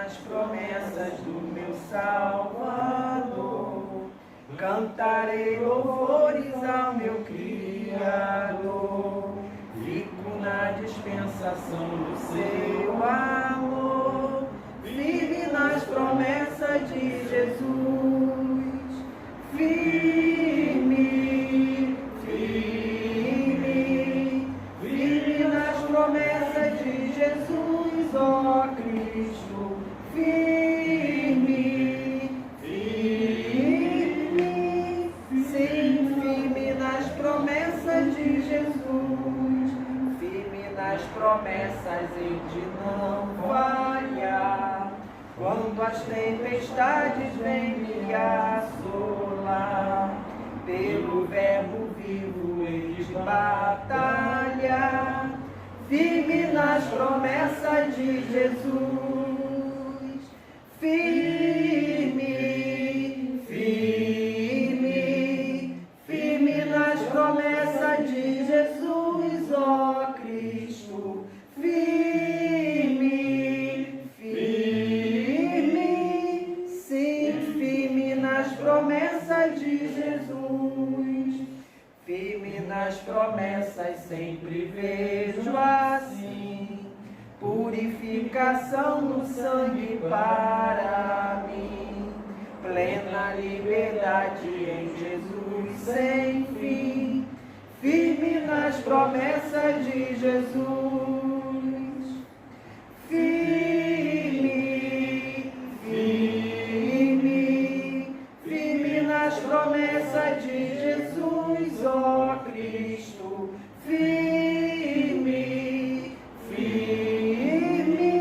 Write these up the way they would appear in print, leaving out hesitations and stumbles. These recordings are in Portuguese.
nas promessas do meu Salvador. Cantarei louvores ao meu Criador. Fico na dispensação do seu amor. Vive nas promessas de Jesus. Firme, firme. Vive nas promessas de Jesus, ó Cristo. Firme, firme. Sim, firme nas promessas de Jesus. Firme nas promessas em de não falhar. Quando as tempestades vêm me assolar, pelo verbo vivo eles batalhar. Firme nas promessas de Jesus. Firme, firme. Firme nas promessas de Jesus, ó Cristo. Firme, firme. Sim, firme nas promessas de Jesus. Firme nas promessas sempre vejo assim. Purificação no sangue para mim. Plena liberdade em Jesus sem fim. Firme nas promessas de Jesus. Firme, firme. Firme nas promessas de Jesus, ó Cristo. Firme, firme.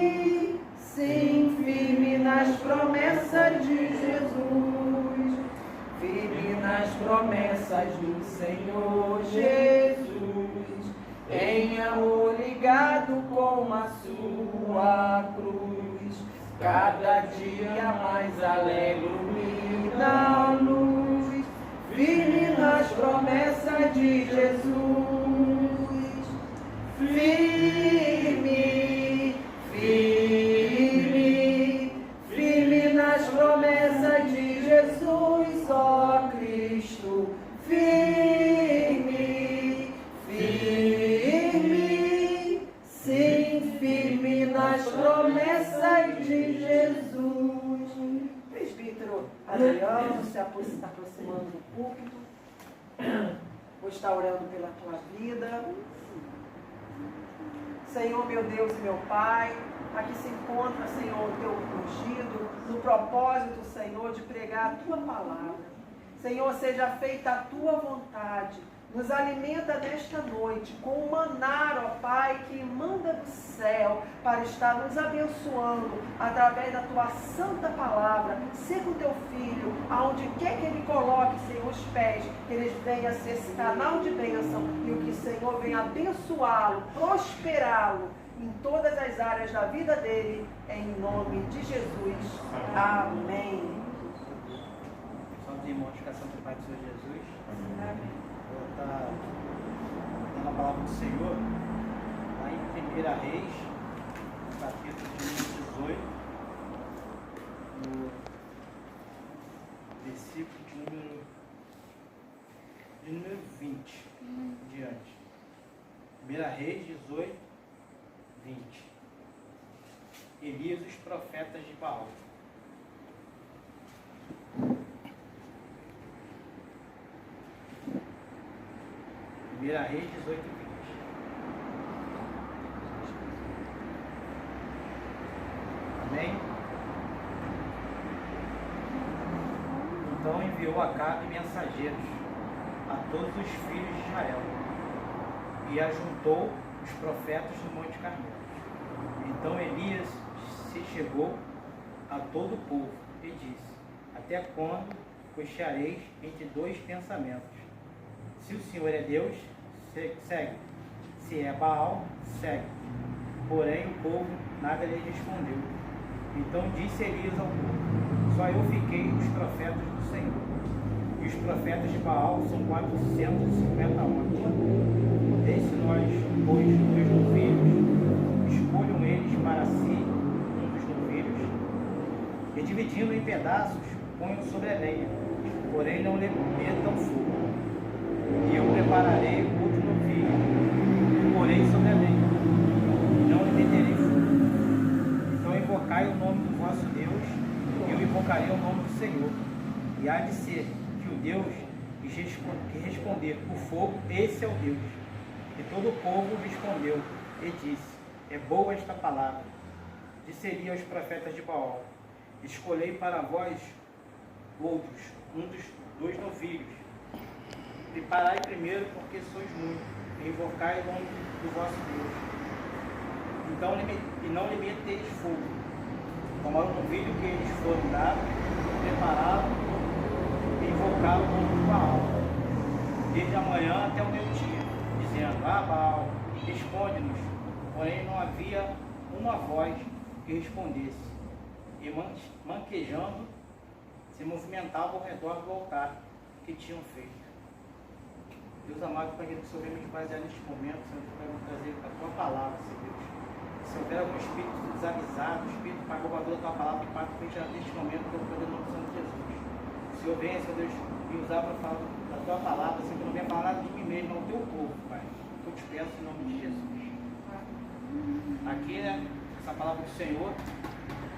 Sim, firme nas promessas de Jesus. Firme nas promessas do Senhor Jesus. Em amor ligado com a sua cruz. Cada dia mais alegro-me na luz. Firme nas promessas de Jesus. Firme, firme. Firme nas promessas de Jesus, ó Cristo. Firme, firme. Sim, firme nas promessas de Jesus. Presbítero Adriano se está aproximando do púlpito. Vou estar orando pela tua vida. Senhor, meu Deus e meu Pai, aqui se encontra, Senhor, o teu ungido, no propósito, Senhor, de pregar a tua palavra. Senhor, seja feita a tua vontade. Nos alimenta nesta noite com o maná, ó Pai, que manda do céu para estar nos abençoando através da tua santa palavra. Seja o teu filho, aonde quer que ele coloque, Senhor, os pés, que eles venham a ser esse canal de bênção e o que o Senhor venha abençoá-lo, prosperá-lo em todas as áreas da vida dele, em nome de Jesus. Amém. Só tem mortificação do Pai do Senhor Jesus. Amém. Vou estar dando a palavra do Senhor lá em 1 Reis, capítulo 18, no versículo de número 20 diante. 1 Reis 18, 20. Elias e os profetas de Baal. Reis 18 e 20. Amém? Então enviou Acabe mensageiros a todos os filhos de Israel e ajuntou os profetas do Monte Carmelo. Então Elias se chegou a todo o povo e disse: até quando cocheareis entre dois pensamentos? Se o Senhor é Deus, segue. Se é Baal, segue. Porém o povo nada lhe respondeu. Então disse Elias ao povo: só eu fiquei os profetas do Senhor. E os profetas de Baal são 450 homens. Desse nós, pois, 2 novilhos, escolham eles para si dos novilhos, dividindo em pedaços, ponham sobre a lenha, porém não lhe metam fogo. E eu prepararei outro novilho, e porei sobre a lenha, e não lhe meterei fogo. Então invocai o nome do vosso Deus, e eu invocarei o nome do Senhor. E há de ser que o Deus que responder por fogo, esse é o Deus. E todo o povo respondeu e disse: é boa esta palavra. Disseria aos profetas de Baal: escolhei para vós outros, um dos 2 novilhos. Preparai primeiro, porque sois muitos, e invocai o nome do vosso Deus. Então, e não lhe meteis fogo. Tomaram o novilho que eles foram dados, prepararam e invocaram o nome de Baal, desde a manhã até o meio-dia, dizendo: Baal, responde-nos. Porém não havia uma voz que respondesse, e manquejando se movimentavam ao redor do altar que tinham feito. Deus amado, Pai, que o Senhor venha nos basear neste momento, Senhor, que vai nos trazer a Tua palavra, Senhor Deus. Se houver algum espírito desavisado, espírito Pai, roubador da Tua palavra, Pai, que tirar neste momento, pelo poder do nome do Senhor Jesus. O Senhor venha, Senhor Deus, me usar para falar da Tua palavra, Senhor, que eu não venha falar nada de mim mesmo, ao Teu povo, Pai. Eu te peço em nome de Jesus. Aqui, né, essa palavra do Senhor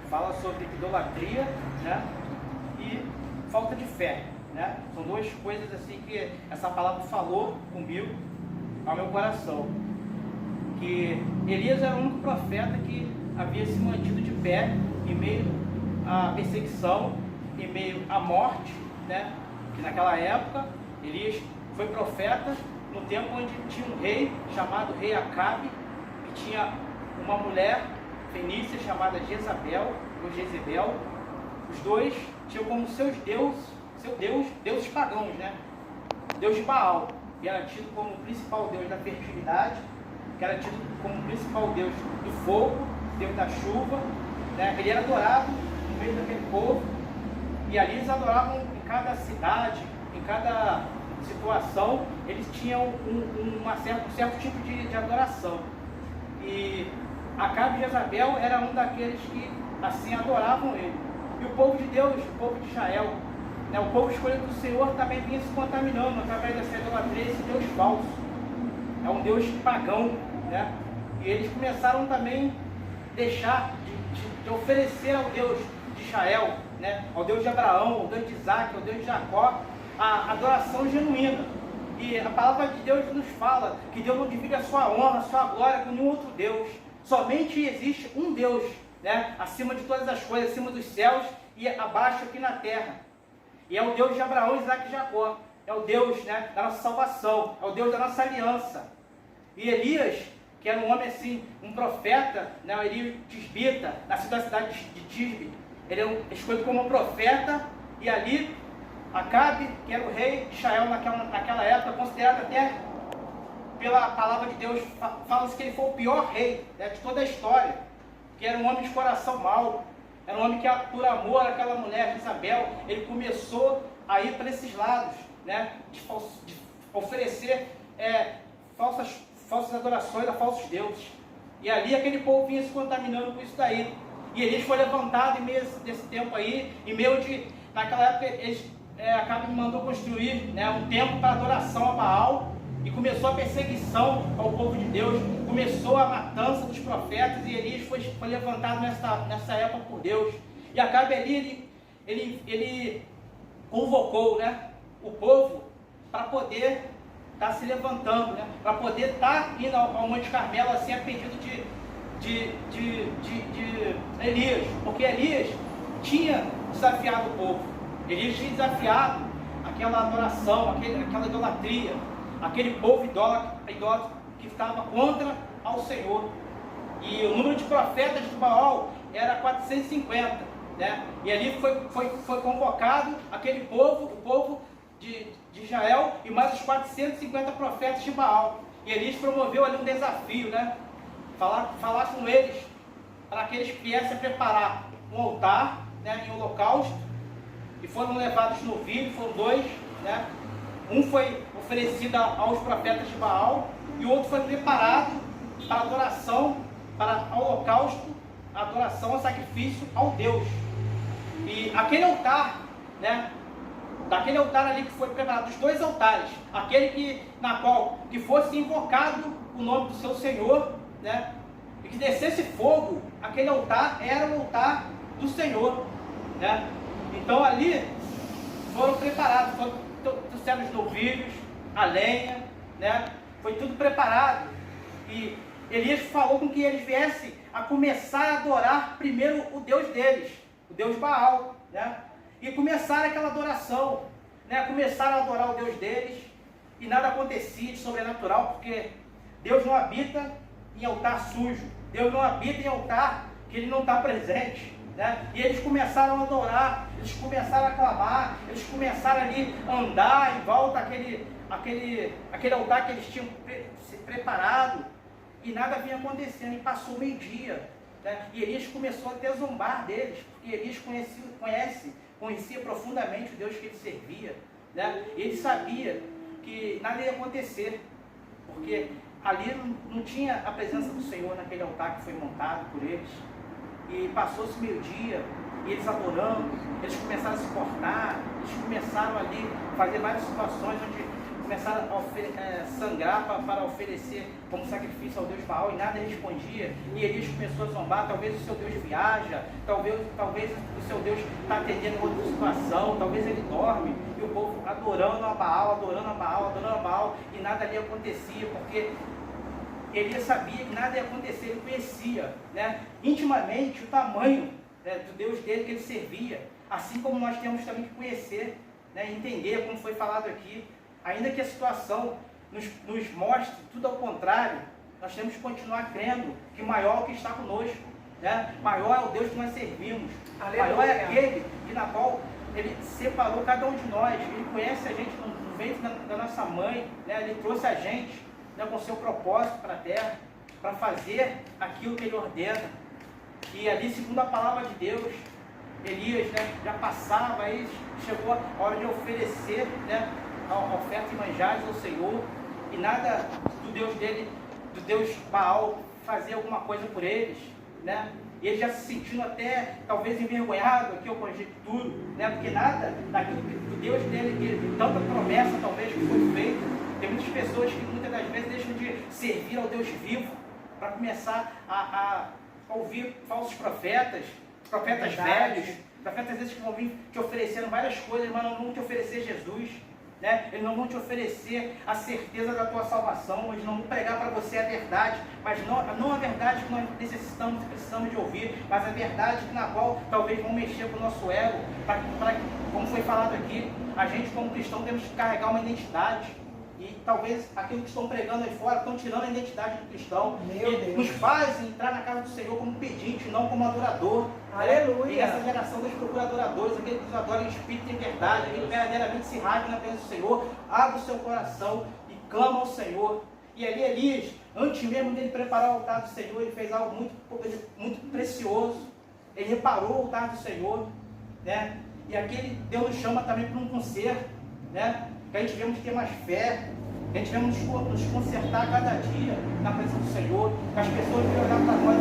fala sobre idolatria, né, e falta de fé, né? São 2 coisas assim que essa palavra falou comigo, ao meu coração. Que Elias era o único profeta que havia se mantido de pé em meio à perseguição, em meio à morte, né? Que naquela época Elias foi profeta no tempo onde tinha um rei chamado rei Acabe, que tinha uma mulher fenícia chamada Jezabel, ou Jezebel. Os 2 tinham como deuses pagãos, né? Deus de Baal, que era tido como o principal deus da fertilidade, que era tido como o principal deus do fogo, deus da chuva, né? Ele era adorado no meio daquele povo, e ali eles adoravam em cada cidade, em cada situação, eles tinham um certo tipo de adoração. E Acabe e Jezabel era um daqueles que assim adoravam ele. E o povo de Deus, o povo de Israel, né, o povo escolhido do Senhor, também vinha se contaminando através dessa idolatria, esse Deus falso. É um Deus pagão, né? E eles começaram também a deixar de oferecer ao Deus de Israel, né, ao Deus de Abraão, ao Deus de Isaac, ao Deus de Jacó, a adoração genuína. E a palavra de Deus nos fala que Deus não divide a sua honra, a sua glória com nenhum outro Deus. Somente existe um Deus, né, acima de todas as coisas, acima dos céus e abaixo aqui na terra. E é o Deus de Abraão, Isaac e Jacó. É o Deus, né, da nossa salvação, é o Deus da nossa aliança. E Elias, que era um homem assim, um profeta, né, Elias tisbita, nascido na cidade de Tisbe, ele é escolhido como um profeta, e ali Acabe, que era o rei de Israel naquela época, considerado até pela palavra de Deus, fala-se que ele foi o pior rei, né, de toda a história, que era um homem de coração mau, era um homem que por amor àquela mulher, Isabel, ele começou a ir para esses lados, né, de oferecer falsas adorações a falsos deuses. E ali aquele povo vinha se contaminando com isso daí. E Elias foi levantado em meio desse tempo aí, em meio de, naquela época, Acabe mandou construir, né, um templo para adoração a Baal, e começou a perseguição ao povo de Deus, começou a matança dos profetas, e Elias foi levantado nessa época por Deus. E Acabe ali, ele convocou, né, o povo para poder estar se levantando, né, para poder estar indo ao Monte Carmelo assim a pedido de Elias, porque Elias tinha desafiado o povo. Elias tinha desafiado aquela adoração, aquela idolatria, aquele povo idólatra que estava contra ao Senhor. E o número de profetas de Baal era 450, né? E ali foi convocado aquele povo, o povo de Israel, e mais os 450 profetas de Baal. E Elias promoveu ali um desafio, né? Falar com eles, para que eles viessem a preparar um altar, né, em holocausto. E foram levados novilhos, foram 2, né? Um foi oferecido aos profetas de Baal, e o outro foi preparado para adoração, para holocausto, adoração ao sacrifício ao Deus. E aquele altar, né? Daquele altar ali que foi preparado, os dois altares, aquele que fosse invocado o nome do seu Senhor, né? E que descesse fogo, aquele altar era o altar do Senhor, né? Então ali foram preparados, trouxeram os novilhos, a lenha, né? Foi tudo preparado. E Elias falou com que eles viessem a começar a adorar primeiro o Deus deles, o Deus Baal, né? E começaram aquela adoração, né? Começaram a adorar o Deus deles e nada acontecia de sobrenatural, porque Deus não habita em altar sujo, Deus não habita em altar que Ele não está presente, né? E eles começaram a adorar, eles começaram a clamar, eles começaram ali a andar em volta aquele altar que eles tinham preparado, e nada vinha acontecendo, e passou meio-dia, né? E Elias começou a ter zombar deles, porque Elias conhecia profundamente o Deus que ele servia, né? E ele sabia que nada ia acontecer, porque ali não tinha a presença do Senhor naquele altar que foi montado por eles. E passou-se meio-dia, e eles adorando, eles começaram a se cortar, eles começaram ali a fazer várias situações onde começaram a sangrar para oferecer como sacrifício ao Deus Baal, e nada respondia. E Elias começou a zombar: talvez o seu Deus viaja, talvez o seu Deus está atendendo outra situação, talvez ele dorme. E o povo adorando a Baal, e nada ali acontecia, porque Elias sabia que nada ia acontecer, ele conhecia, né, intimamente o tamanho, né, do Deus dele que ele servia, assim como nós temos também que conhecer, né, entender, como foi falado aqui. Ainda que a situação nos mostre tudo ao contrário, nós temos que continuar crendo que maior é o que está conosco, né? Maior é o Deus que nós servimos. Aleluia. Maior é aquele na qual Ele separou cada um de nós. Ele conhece a gente no ventre da nossa mãe, né? Ele trouxe a gente, né, com seu propósito para a terra, para fazer aquilo que Ele ordena. E ali, segundo a palavra de Deus, Elias, né, já passava, aí chegou a hora de oferecer, né, a oferta e manjares ao Senhor, e nada do Deus dele, do Deus Baal, fazer alguma coisa por eles, né? E ele já se sentindo até talvez envergonhado, aqui eu conjecturo, né? Porque nada daquilo do Deus dele, tanta promessa talvez que foi feita. Tem muitas pessoas que muitas das vezes deixam de servir ao Deus vivo para começar a ouvir falsos profetas velhos, profetas às vezes que vão vir te oferecendo várias coisas, mas não vão te oferecer Jesus, né? Eles não vão te oferecer a certeza da tua salvação, eles não vão pregar para você a verdade, mas não a verdade que nós necessitamos e precisamos de ouvir, mas a verdade na qual talvez vão mexer com o nosso ego, para como foi falado aqui, a gente como cristão temos que carregar uma identidade. E talvez aquilo que estão pregando aí fora estão tirando a identidade do cristão. E nos faz entrar na casa do Senhor como pedinte, não como adorador. Aleluia! E essa geração dos procuradores, aquele que nos adora em espírito e em verdade, aquele que verdadeiramente se rasga na presença do Senhor, abre o seu coração e clama ao Senhor. E ali Elias, antes mesmo dele preparar o altar do Senhor, ele fez algo muito precioso. Ele reparou o altar do Senhor, né? E aqui Deus nos chama também para um conserto, né? Que a gente devemos ter mais fé, que a gente devemos nos consertar cada dia na presença do Senhor, que as pessoas venham olhar para nós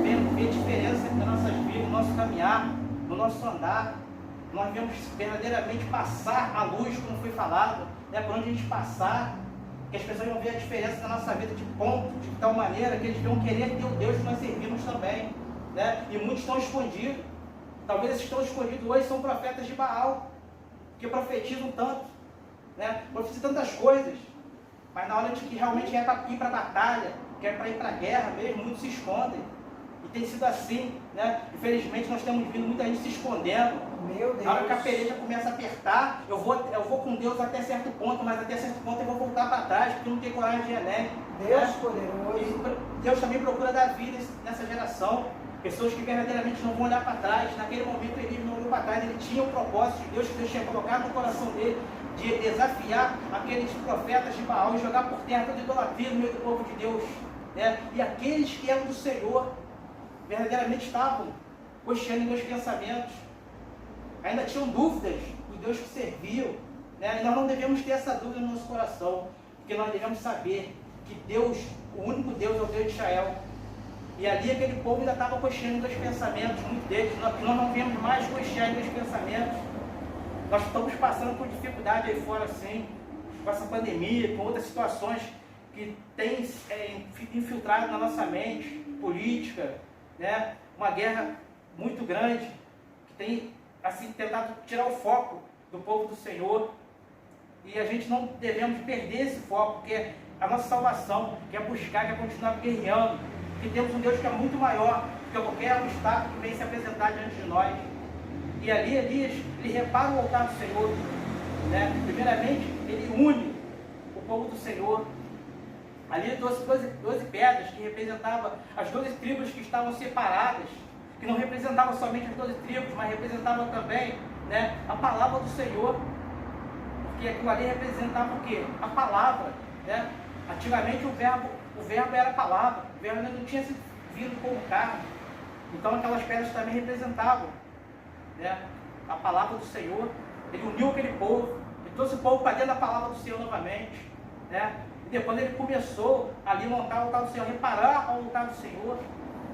e ver diferença nas nossas vidas, no nosso caminhar, no nosso andar. Nós devemos verdadeiramente passar a luz, como foi falado, né? Por onde a gente passar, que as pessoas vão ver a diferença na nossa vida de tal maneira que eles vão querer ter o Deus que nós servimos também, né? E muitos estão escondidos. Talvez esses que estão escondidos hoje são profetas de Baal, que profetizam tanto, né? Profetizam tantas coisas, mas na hora de que realmente é para ir para a batalha, que é para ir para a guerra mesmo, muitos se escondem. E tem sido assim, né? Infelizmente nós temos vindo muita gente se escondendo. Meu Deus. Na hora que a peleja começa a apertar, eu vou com Deus até certo ponto, mas até certo ponto eu vou voltar para trás, porque eu não tenho coragem de ir além. Deus, né? Poderoso. E Deus também procura dar vida nessa geração. Pessoas que verdadeiramente não vão olhar para trás. Naquele momento ele não olhou para trás, ele tinha o propósito de Deus que Deus tinha colocado no coração dele, de desafiar aqueles profetas de Baal e jogar por terra toda idolatria no meio do povo de Deus, né? E aqueles que eram do Senhor verdadeiramente estavam cocheando em meus pensamentos, ainda tinham dúvidas do Deus que serviam, né? E nós não devemos ter essa dúvida no nosso coração, porque nós devemos saber que Deus, o único Deus, é o Deus de Israel, E ali aquele povo ainda estava cocheando dos pensamentos, muitos deles. Nós não vemos mais cochear dos pensamentos. Nós estamos passando por dificuldade aí fora, sim, com essa pandemia, com outras situações que têm infiltrado na nossa mente, política, né? Uma guerra muito grande, que tem assim, tentado tirar o foco do povo do Senhor. E a gente não devemos perder esse foco, porque a nossa salvação, que é buscar, que é continuar guerreando, porque temos um Deus que é muito maior do que qualquer obstáculo que vem se apresentar diante de nós. E ali, Elias, ele repara o altar do Senhor, né? Primeiramente, ele une o povo do Senhor. Ali ele trouxe 12 pedras que representavam as 12 tribos que estavam separadas, que não representavam somente as 12 tribos, mas representavam também, né, a palavra do Senhor. Porque aquilo ali representava o quê? A palavra, né? Antigamente o verbo era a palavra, o verbo não tinha sido vindo como carne. Então aquelas pedras também representavam, né, a palavra do Senhor. Ele uniu aquele povo, ele trouxe o povo para dentro da palavra do Senhor novamente, né? E depois ele começou ali a montar o altar do Senhor, reparar ao altar do Senhor.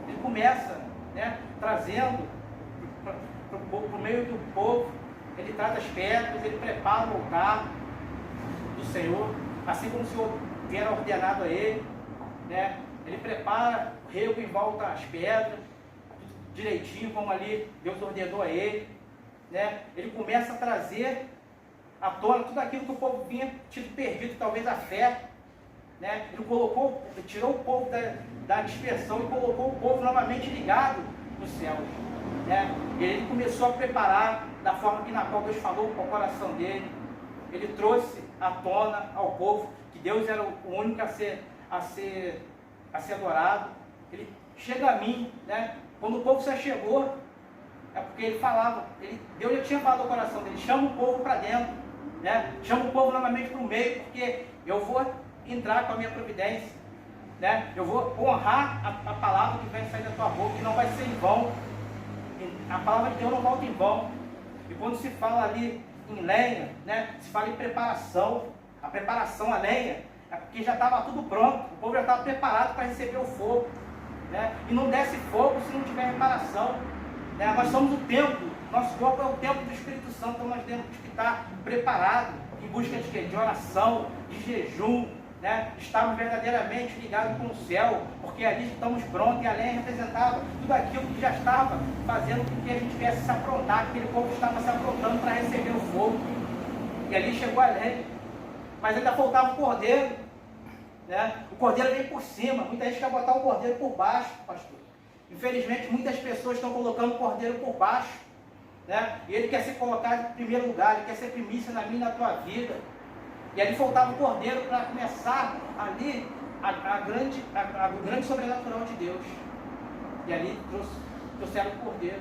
Ele começa, né, trazendo para o meio do povo, ele traz as pedras, ele prepara o altar do Senhor, assim como o Senhor viera ordenado a ele, né? Ele prepara o rego em volta às pedras, direitinho, como ali Deus ordenou a ele, né? Ele começa a trazer à tona tudo aquilo que o povo tinha tido perdido, talvez a fé, né? Ele tirou o povo da dispersão e colocou o povo novamente ligado nos céus, né? E ele começou a preparar da forma que na qual Deus falou com o coração dele. Ele trouxe à tona ao povo que Deus era o único a ser adorado. Ele chega a mim, né? Quando o povo se achegou, é porque ele falava, Deus já tinha falado ao coração dele, chama o povo para dentro, né? Chama o povo novamente para o meio, porque eu vou entrar com a minha providência, né? Eu vou honrar a palavra que vai sair da tua boca, que não vai ser em vão. A palavra de Deus não volta em vão. E quando se fala ali em lenha, né, se fala em preparação, a preparação, a lenha, é porque já estava tudo pronto, o povo já estava preparado para receber o fogo, né? E não desce fogo se não tiver reparação, né? Nós somos o templo, nosso corpo é o templo do Espírito Santo, então nós temos que estar preparados, em busca de quê? De oração, de jejum, né? Estamos verdadeiramente ligados com o céu, porque ali estamos prontos, e a lenha representava tudo aquilo que já estava fazendo com que a gente viesse se aprontar, que aquele povo estava se aprontando para receber o fogo. E ali chegou a lenha, mas ainda faltava o cordeiro, né? O cordeiro vem por cima, muita gente quer botar o cordeiro por baixo, pastor. Infelizmente muitas pessoas estão colocando o cordeiro por baixo, né? E ele quer ser colocado em primeiro lugar, ele quer ser primícia na minha e na tua vida. E ali faltava o cordeiro para começar ali o grande sobrenatural de Deus. E ali trouxeram o cordeiro.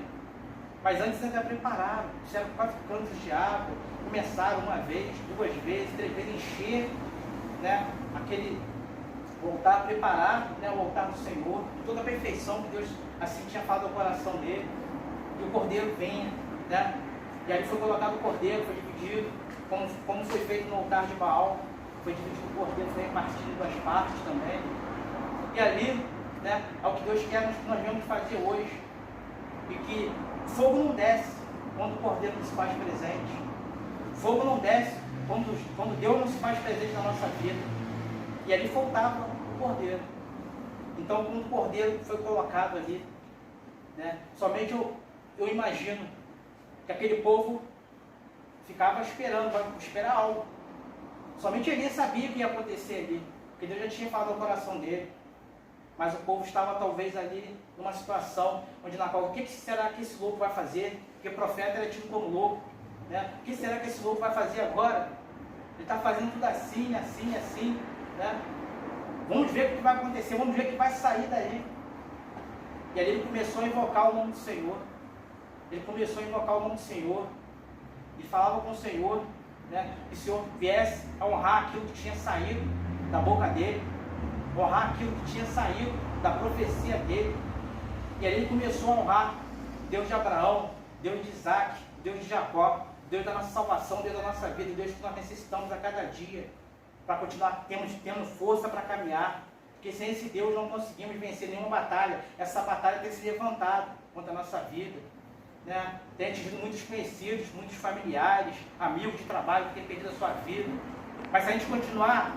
Mas antes ainda prepararam, trouxeram 4 cantos de água, começaram uma vez, 2 vezes, 3 vezes, encher, né, aquele altar, preparar, né, o altar do Senhor, toda a perfeição que Deus assim tinha falado ao coração dele. E o cordeiro venha, né? E ali foi colocado o cordeiro, foi dividido, como foi feito no altar de Baal, foi dividido o cordeiro, foi repartido em 2 partes também. E ali, né, é o que Deus quer que nós vamos fazer hoje. E que fogo não desce quando o cordeiro não se faz presente. Fogo não desce quando Deus não se faz presente na nossa vida. E ali faltava o cordeiro. Então, quando o cordeiro foi colocado ali, né, somente eu imagino que aquele povo ficava esperando, para esperar algo. Somente ele sabia o que ia acontecer ali, porque Deus já tinha falado no coração dele. Mas o povo estava talvez ali numa situação onde na qual, o que será que esse louco vai fazer? Porque o profeta era tido como louco, né? O que será que esse louco vai fazer agora? Ele está fazendo tudo assim, assim, assim, né? Vamos ver o que vai acontecer, vamos ver o que vai sair daí. E ali ele começou a invocar o nome do Senhor. Ele começou a invocar o nome do Senhor. E falava com o Senhor, né, que o Senhor viesse a honrar aquilo que tinha saído da boca dele, honrar aquilo que tinha saído da profecia dele. E ali ele começou a honrar Deus de Abraão, Deus de Isaac, Deus de Jacó, Deus da nossa salvação, Deus da nossa vida, Deus que nós necessitamos a cada dia, para continuar tendo força para caminhar. porque sem esse Deus não conseguimos vencer nenhuma batalha. Essa batalha tem se levantado contra a nossa vida, né? Tem atingido muitos conhecidos, muitos familiares, amigos de trabalho que têm perdido a sua vida. Mas se a gente continuar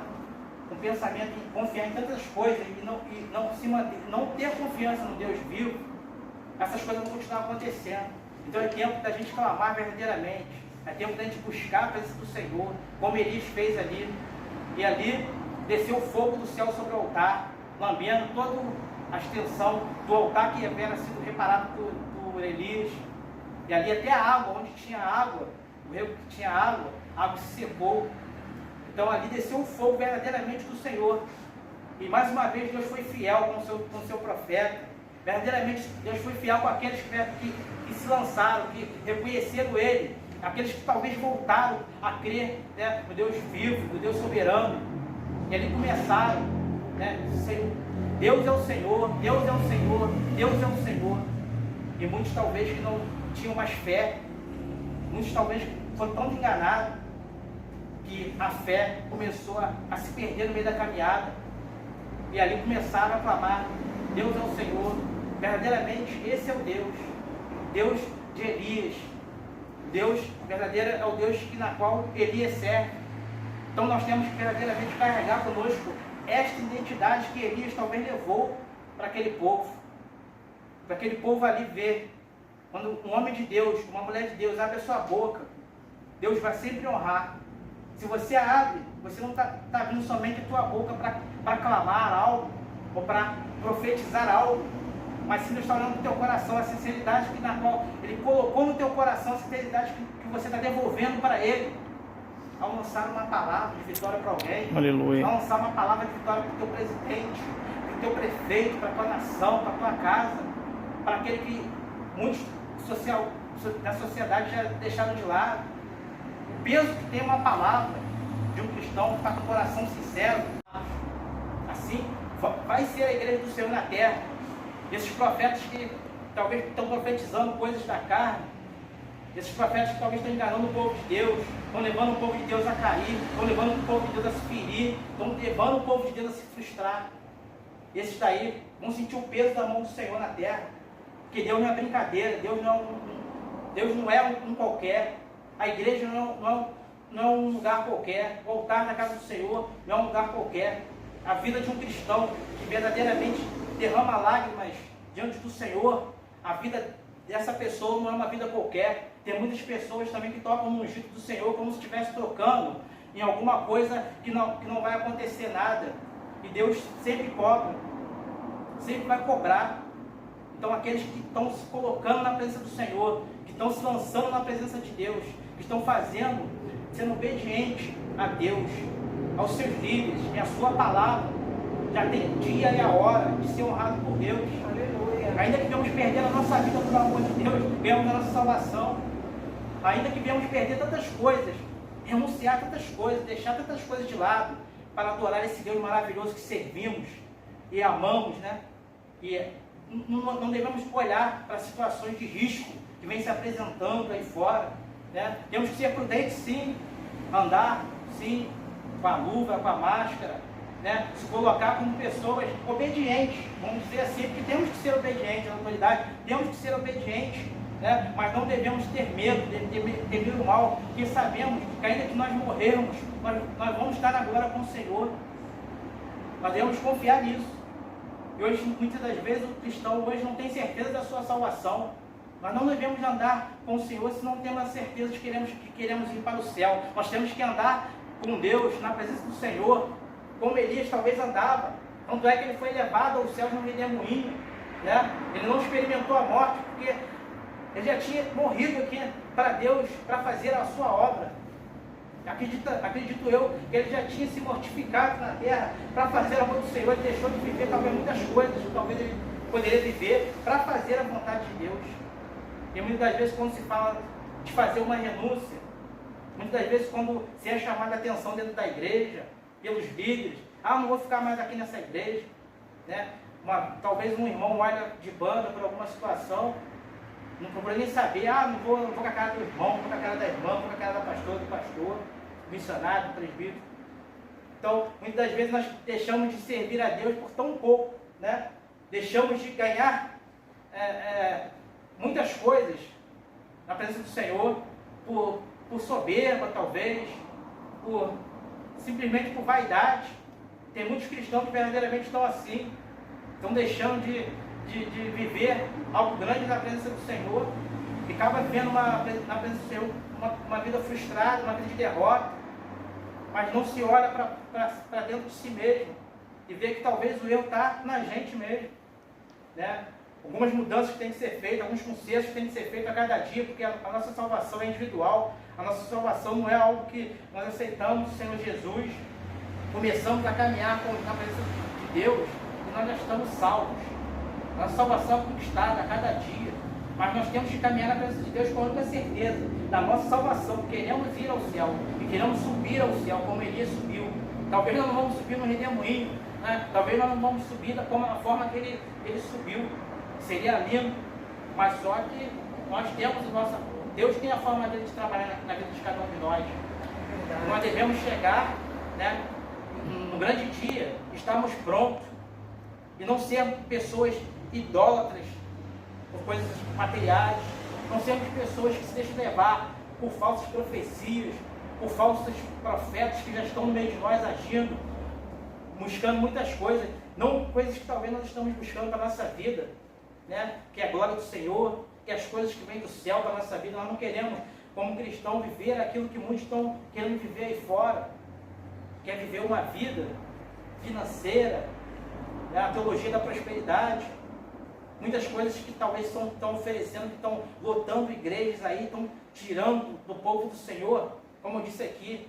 com o pensamento em confiar em tantas coisas e não ter confiança no Deus vivo, essas coisas vão continuar acontecendo. Então é tempo da gente clamar verdadeiramente, é tempo da gente buscar a presença do Senhor, como Elias fez ali. E ali desceu o fogo do céu sobre o altar, lambendo toda a extensão do altar que havia sido reparado por Elias. E ali até a água, onde tinha água, o rio que tinha água, a água se secou. Então ali desceu o fogo verdadeiramente do Senhor. E mais uma vez Deus foi fiel com o seu profeta. Verdadeiramente Deus foi fiel com aqueles que se lançaram, que reconheceram Ele. Aqueles que talvez voltaram a crer, né, no Deus vivo, no Deus soberano. E ali começaram, né, Deus é o Senhor, Deus é o Senhor, Deus é o Senhor. E muitos talvez que não tinham mais fé, muitos talvez foram tão enganados, que a fé começou a se perder no meio da caminhada. E ali começaram a clamar, Deus é o Senhor. Verdadeiramente esse é o Deus de Elias. Deus verdadeiro é o Deus na qual Elias serve. Então nós temos que verdadeiramente carregar conosco esta identidade que Elias talvez levou para aquele povo. Para aquele povo ali ver. Quando um homem de Deus, uma mulher de Deus abre a sua boca, Deus vai sempre honrar. Se você abre, você não está abrindo somente a tua boca para clamar algo, ou para profetizar algo, mas sim Deus está olhando no teu coração, a sinceridade na qual Ele colocou no teu coração, a sinceridade que você está devolvendo para Ele. Ao lançar uma palavra de vitória para alguém, aleluia, ao lançar uma palavra de vitória para o teu presidente, para o teu prefeito, para a tua nação, para a tua casa, para aquele que muitos da sociedade já deixaram de lado. O peso que tem uma palavra de um cristão que está com o coração sincero, assim vai ser a igreja do Senhor na terra. Esses profetas que talvez estão profetizando coisas da carne, esses profetas que talvez estão enganando o povo de Deus, estão levando o povo de Deus a cair, estão levando o povo de Deus a se ferir, estão levando o povo de Deus a se frustrar. Esses daí vão sentir o peso da mão do Senhor na terra, porque Deus não é brincadeira, Deus não é um qualquer, a igreja não é um lugar qualquer, o altar na casa do Senhor não é um lugar qualquer. A vida de um cristão que verdadeiramente derrama lágrimas diante do Senhor, a vida dessa pessoa não é uma vida qualquer. Tem muitas pessoas também que tocam no ungido do Senhor como se estivesse tocando em alguma coisa que não vai acontecer nada. E Deus sempre cobra, sempre vai cobrar. Então aqueles que estão se colocando na presença do Senhor, que estão se lançando na presença de Deus, que estão sendo obedientes a Deus, aos seus líderes e a sua palavra, já tem dia e a hora de ser honrado por Deus. Aleluia. Ainda que venhamos perder a nossa vida por amor de Deus, ganhamos a nossa salvação, ainda que venhamos perder tantas coisas, renunciar tantas coisas, deixar tantas coisas de lado, para adorar esse Deus maravilhoso que servimos e amamos, né? E não devemos olhar para situações de risco que vem se apresentando aí fora, né? Temos que ser prudentes, sim, andar, sim, com a luva, com a máscara, né? Se colocar como pessoas obedientes, vamos dizer assim, porque temos que ser obedientes à autoridade, temos que ser obedientes, né? Mas não devemos ter medo, temer o mal, porque sabemos que ainda que nós morrermos, nós vamos estar na glória com o Senhor. Nós devemos confiar nisso. E hoje, muitas das vezes, o cristão hoje não tem certeza da sua salvação. Nós não devemos andar com o Senhor se não temos a certeza de que queremos ir para o céu. Nós temos que andar com Deus, na presença do Senhor, como Elias talvez andava. Tanto é que ele foi levado aos céus num redemoinho, né? Ele não experimentou a morte, porque ele já tinha morrido aqui para Deus, para fazer a sua obra. Acredito eu que ele já tinha se mortificado na terra para fazer a obra do Senhor. Ele deixou de viver talvez muitas coisas que talvez ele poderia viver para fazer a vontade de Deus. E muitas das vezes quando se fala de fazer uma renúncia, muitas das vezes quando se é chamada a atenção dentro da igreja, pelos líderes, não vou ficar mais aqui nessa igreja, né? Talvez um irmão olha de banda por alguma situação, não procura nem saber, não vou com a cara do irmão, vou com a cara da irmã, vou com a cara da pastora, do pastor, missionário, do presbítero. Então, muitas das vezes nós deixamos de servir a Deus por tão pouco, né? Deixamos de ganhar muitas coisas na presença do Senhor por soberba, talvez, simplesmente por vaidade. Tem muitos cristãos que verdadeiramente estão assim, estão deixando de viver algo grande na presença do Senhor, e acaba vivendo na presença do Senhor uma vida frustrada, uma vida de derrota, mas não se olha para dentro de si mesmo e vê que talvez o erro está na gente mesmo, né? Algumas mudanças que têm que ser feitas, alguns consertos que têm que ser feitos a cada dia, porque a nossa salvação é individual, a nossa salvação não é algo que nós aceitamos do Senhor Jesus, começamos a caminhar na presença de Deus e nós já estamos salvos. Nossa salvação é conquistada a cada dia, mas nós temos que caminhar na presença de Deus com toda certeza da nossa salvação, porque queremos ir ao céu e queremos subir ao céu como Elias subiu. Talvez nós não vamos subir no redemoinho, né? Talvez nós não vamos subir da forma que ele subiu. Seria lindo, mas só que nós temos Deus tem a forma dele de trabalhar na vida de cada um de nós. Nós devemos chegar, né, no grande dia, estarmos prontos e não sermos pessoas idólatras por coisas materiais, não sermos pessoas que se deixam levar por falsas profecias, por falsos profetas que já estão no meio de nós agindo, buscando muitas coisas, não coisas que talvez nós estamos buscando para a nossa vida, né? Que é a glória do Senhor, que é as coisas que vêm do céu para a nossa vida. Nós não queremos, como cristão, viver aquilo que muitos estão querendo viver aí fora, quer viver uma vida financeira, né? A teologia da prosperidade, muitas coisas que talvez estão oferecendo, que estão lotando igrejas aí, estão tirando do povo do Senhor, como eu disse aqui,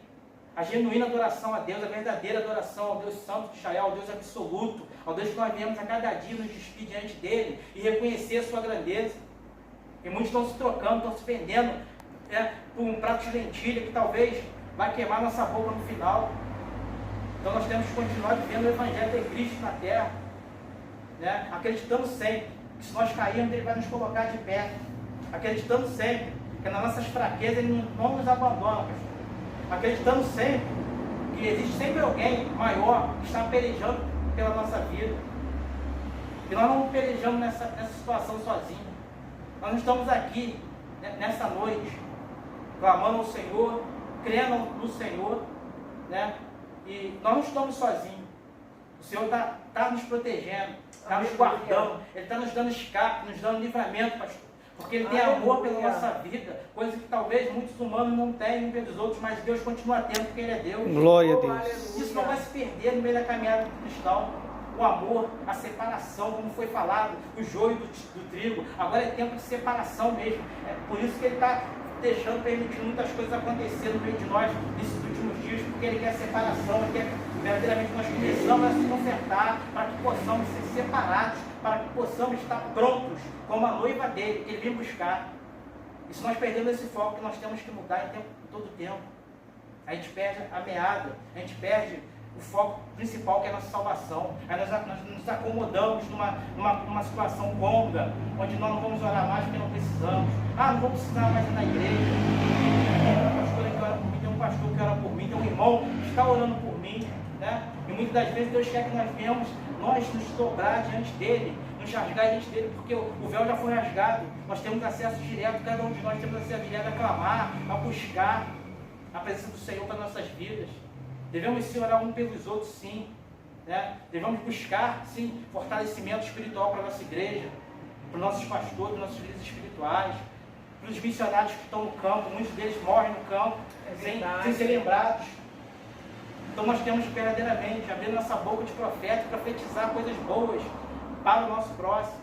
a genuína adoração a Deus, a verdadeira adoração ao Deus Santo de Israel, ao Deus absoluto, ao Deus que nós viemos a cada dia nos despir diante dele e reconhecer a sua grandeza. E muitos estão se trocando, estão se vendendo, né, por um prato de lentilha que talvez vai queimar nossa boca no final. Então nós temos que continuar vivendo o Evangelho de Cristo na terra, né, acreditando sempre que se nós cairmos, ele vai nos colocar de pé, acreditando sempre que nas nossas fraquezas ele não nos abandona, pastor. Acreditando sempre que existe sempre alguém maior que está pelejando pela nossa vida. E nós não pelejamos nessa situação sozinhos. Nós não estamos aqui, né, nessa noite, clamando ao Senhor, crendo no Senhor, né? E nós não estamos sozinhos. O Senhor está nos protegendo, está nos guardando, Ele está nos dando escape, nos dando livramento, pastor. Porque Ele tem amor pela nossa vida, coisa que talvez muitos humanos não tenham pelos outros, mas Deus continua tendo, porque Ele é Deus. Glória a Deus. Isso não vai se perder no meio da caminhada do cristão. O amor, a separação, como foi falado, o joio do trigo. Agora é tempo de separação mesmo. É por isso que Ele está permitindo muitas coisas acontecer no meio de nós nesses últimos dias, porque Ele quer separação, Ele quer verdadeiramente nós começamos a se consertar para que possamos ser separados, para que possamos estar prontos como a noiva dele, que ele vem buscar. E se nós perdemos esse foco, que nós temos que mudar em todo tempo, a gente perde a meada, a gente perde o foco principal, que é a nossa salvação. Aí nós nos acomodamos numa situação cômoda, onde nós não vamos orar mais porque não precisamos. Não vou precisar mais ir na igreja. Tem um pastor que ora por mim, tem um irmão que está orando por mim, né? E muitas das vezes Deus quer que nós venhamos, nós nos dobrar diante dele, nos rasgar diante dele, porque o véu já foi rasgado. Nós temos acesso direto, cada um de nós temos acesso direto a clamar, a buscar a presença do Senhor para nossas vidas. Devemos sim orar uns pelos outros, sim, né? Devemos buscar, sim, fortalecimento espiritual para a nossa igreja, para os nossos pastores, para os nossos líderes espirituais, para os missionários que estão no campo. Muitos deles morrem no campo, sem ser lembrados. Então nós temos que verdadeiramente abrir nossa boca de profeta e profetizar coisas boas para o nosso próximo,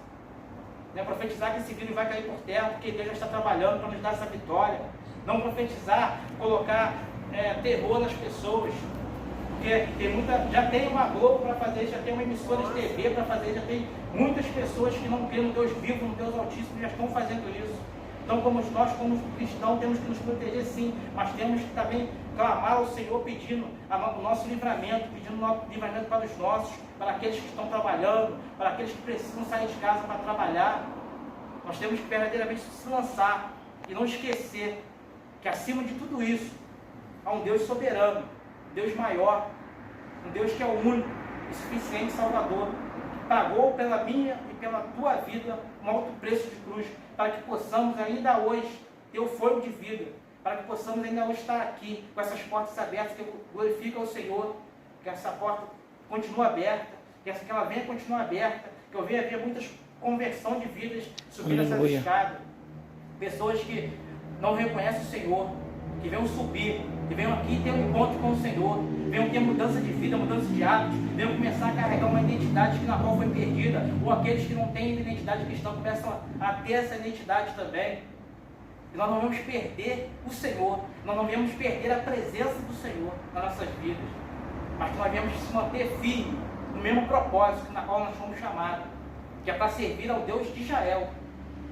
né? Profetizar que esse vírus vai cair por terra, porque Deus já está trabalhando para nos dar essa vitória. Não profetizar, colocar terror nas pessoas, porque já tem uma Globo para fazer, já tem uma emissora de TV para fazer, já tem muitas pessoas que não creem no Deus vivo, no Deus Altíssimo, já estão fazendo isso. Então, como cristãos, temos que nos proteger sim, mas temos que também clamar ao Senhor pedindo o nosso livramento, pedindo o nosso livramento para os nossos, para aqueles que estão trabalhando, para aqueles que precisam sair de casa para trabalhar. Nós temos que verdadeiramente se lançar e não esquecer que acima de tudo isso há um Deus soberano, Deus maior, um Deus que é o único e suficiente Salvador, que pagou pela minha e pela tua vida um alto preço de cruz, para que possamos ainda hoje ter o fôlego de vida, para que possamos ainda hoje estar aqui com essas portas abertas, que glorificam o Senhor, que essa porta continue aberta, que ela venha continuar aberta, que eu venha ver muitas conversão de vidas subindo essas escadas, pessoas que não reconhecem o Senhor, que venham subir, que venham aqui ter um encontro com o Senhor, venham ter mudança de vida, mudança de hábitos, venham começar a carregar uma identidade que na qual foi perdida, ou aqueles que não têm identidade cristã começam a ter essa identidade também. E nós não vamos perder o Senhor, nós não vamos perder a presença do Senhor nas nossas vidas, mas que nós vamos se manter firmes no mesmo propósito na qual nós fomos chamados, que é para servir ao Deus de Israel,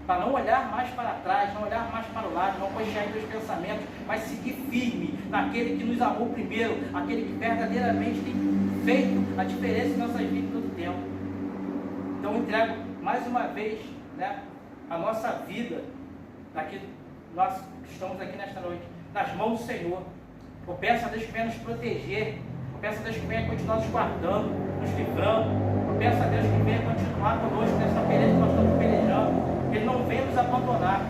para não olhar mais para trás, não olhar mais para o lado, não cochear em seus pensamentos, mas seguir firme naquele que nos amou primeiro, aquele que verdadeiramente tem feito a diferença em nossas vidas todo tempo. Então eu entrego mais uma vez, né, a nossa vida, daqui, nós que estamos aqui nesta noite, nas mãos do Senhor. Eu peço a Deus que venha nos proteger, eu peço a Deus que venha continuar nos guardando, nos livrando, eu peço a Deus que venha continuar conosco nessa peleja que nós estamos pelejando, que Ele não venha nos abandonar,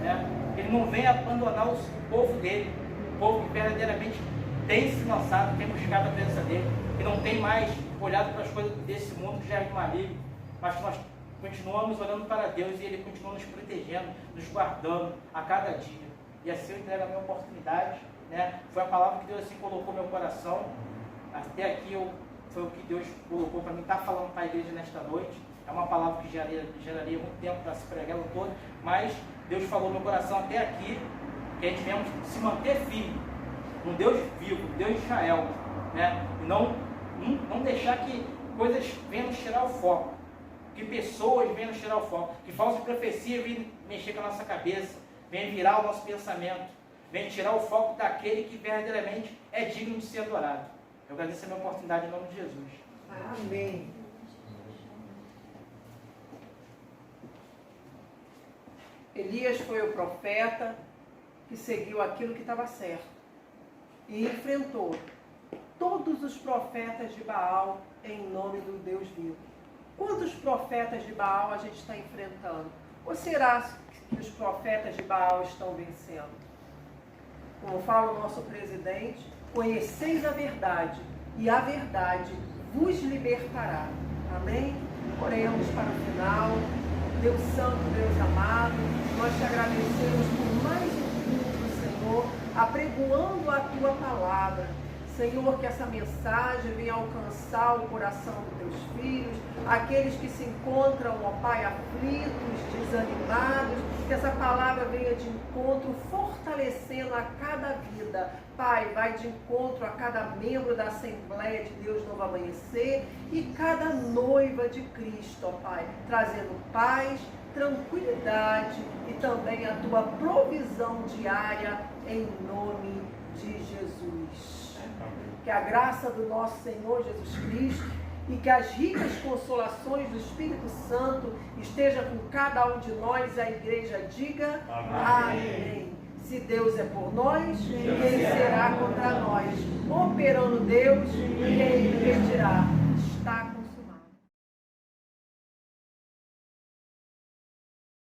né? Que Ele não venha abandonar o povo dele, o povo que verdadeiramente tem se lançado, tem buscado a presença dele, que não tem mais olhado para as coisas desse mundo que já é do maligno, mas que nós continuamos olhando para Deus e Ele continua nos protegendo, nos guardando a cada dia. E assim eu entrego a minha oportunidade, né? Foi a palavra que Deus assim colocou no meu coração. Até aqui foi o que Deus colocou para mim estar falando para a igreja nesta noite. É uma palavra que geraria muito tempo para se pregar ela toda, mas Deus falou no meu coração até aqui, que a gente devemos se manter firme no Deus vivo, no Deus de Israel, né? E não deixar que coisas venham nos tirar o foco, que pessoas venham nos tirar o foco, que falsa profecia venha mexer com a nossa cabeça, venha virar o nosso pensamento, venha tirar o foco daquele que verdadeiramente é digno de ser adorado. Eu agradeço a minha oportunidade em nome de Jesus. Amém. Elias foi o profeta que seguiu aquilo que estava certo e enfrentou todos os profetas de Baal em nome do Deus vivo. Quantos profetas de Baal a gente está enfrentando? Ou será que os profetas de Baal estão vencendo? Como fala o nosso presidente, conheceis a verdade e a verdade vos libertará. Amém? Oremos para o final. Deus Santo, Deus amado, nós te agradecemos por mais um culto, Senhor, apregoando a Tua palavra. Senhor, que essa mensagem venha alcançar o coração dos Teus filhos, aqueles que se encontram, ó Pai, aflitos, desanimados, que essa palavra venha de encontro, fortalecendo a cada vida. Pai, vai de encontro a cada membro da Assembleia de Deus Novo Amanhecer e cada noiva de Cristo, ó Pai, trazendo paz, tranquilidade e também a Tua provisão diária em nome de Jesus. Que a graça do nosso Senhor Jesus Cristo e que as ricas consolações do Espírito Santo esteja com cada um de nós. A igreja diga amém. Se Deus é por nós, quem será contra nós? Operando Deus, quem impedirá?